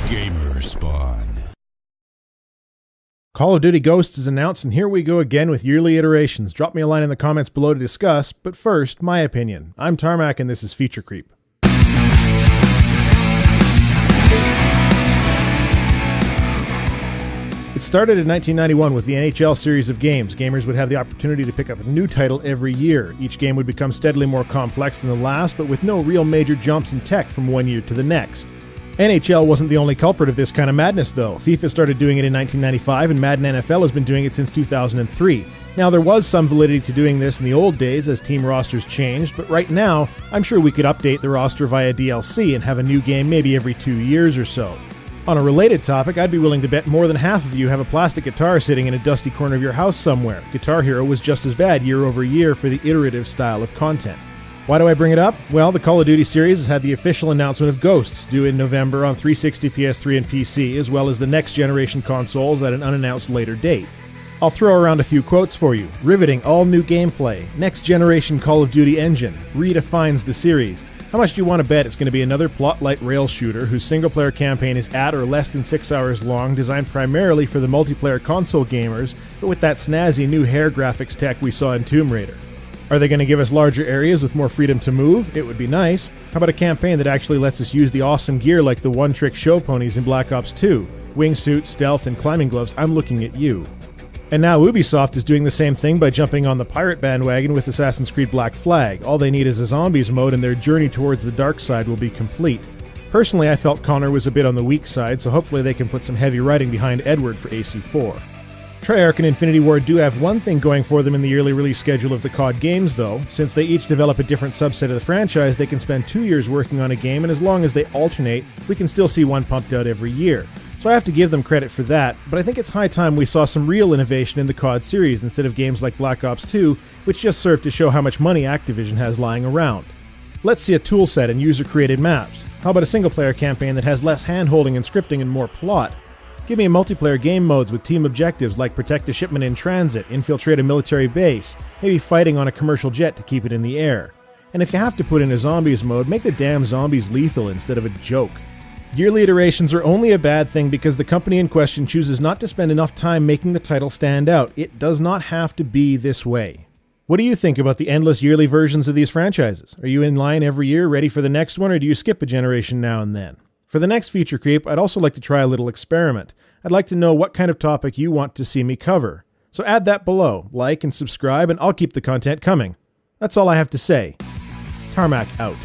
Gamer Spawn. Call of Duty Ghosts is announced, and here we go again with yearly iterations. Drop me a line in the comments below to discuss, but first, my opinion. I'm Tarmac, and this is Feature Creep. It started in 1991 with the NHL series of games. Gamers would have the opportunity to pick up a new title every year. Each game would become steadily more complex than the last, but with no real major jumps in tech from one year to the next. NHL wasn't the only culprit of this kind of madness, though. FIFA started doing it in 1995, and Madden NFL has been doing it since 2003. Now, there was some validity to doing this in the old days as team rosters changed, but right now, I'm sure we could update the roster via DLC and have a new game maybe every 2 years or so. On a related topic, I'd be willing to bet more than half of you have a plastic guitar sitting in a dusty corner of your house somewhere. Guitar Hero was just as bad year over year for the iterative style of content. Why do I bring it up? Well, the Call of Duty series has had the official announcement of Ghosts due in November on 360, PS3, and PC, as well as the next generation consoles at an unannounced later date. I'll throw around a few quotes for you. Riveting all-new gameplay. Next generation Call of Duty engine. Redefines the series. How much do you want to bet it's going to be another plot-light rail shooter whose single-player campaign is at or less than 6 hours long, designed primarily for the multiplayer console gamers, but with that snazzy new hair graphics tech we saw in Tomb Raider? Are they going to give us larger areas with more freedom to move? It would be nice. How about a campaign that actually lets us use the awesome gear like the one-trick show ponies in Black Ops 2? Wingsuits, stealth, and climbing gloves, I'm looking at you. And now Ubisoft is doing the same thing by jumping on the pirate bandwagon with Assassin's Creed Black Flag. All they need is a zombies mode and their journey towards the dark side will be complete. Personally, I felt Connor was a bit on the weak side, so hopefully they can put some heavy writing behind Edward for AC4. Treyarch and Infinity Ward do have one thing going for them in the yearly release schedule of the COD games, though. Since they each develop a different subset of the franchise, they can spend 2 years working on a game, and as long as they alternate, we can still see one pumped out every year. So I have to give them credit for that, but I think it's high time we saw some real innovation in the COD series instead of games like Black Ops 2, which just serve to show how much money Activision has lying around. Let's see a toolset and user-created maps. How about a single-player campaign that has less hand-holding and scripting and more plot? Give me a multiplayer game modes with team objectives like protect a shipment in transit, infiltrate a military base, maybe fighting on a commercial jet to keep it in the air. And if you have to put in a zombies mode, make the damn zombies lethal instead of a joke. Yearly iterations are only a bad thing because the company in question chooses not to spend enough time making the title stand out. It does not have to be this way. What do you think about the endless yearly versions of these franchises? Are you in line every year, ready for the next one, or do you skip a generation now and then? For the next Feature Creep, I'd also like to try a little experiment. I'd like to know what kind of topic you want to see me cover. So add that below, like and subscribe, and I'll keep the content coming. That's all I have to say. Tarmac out.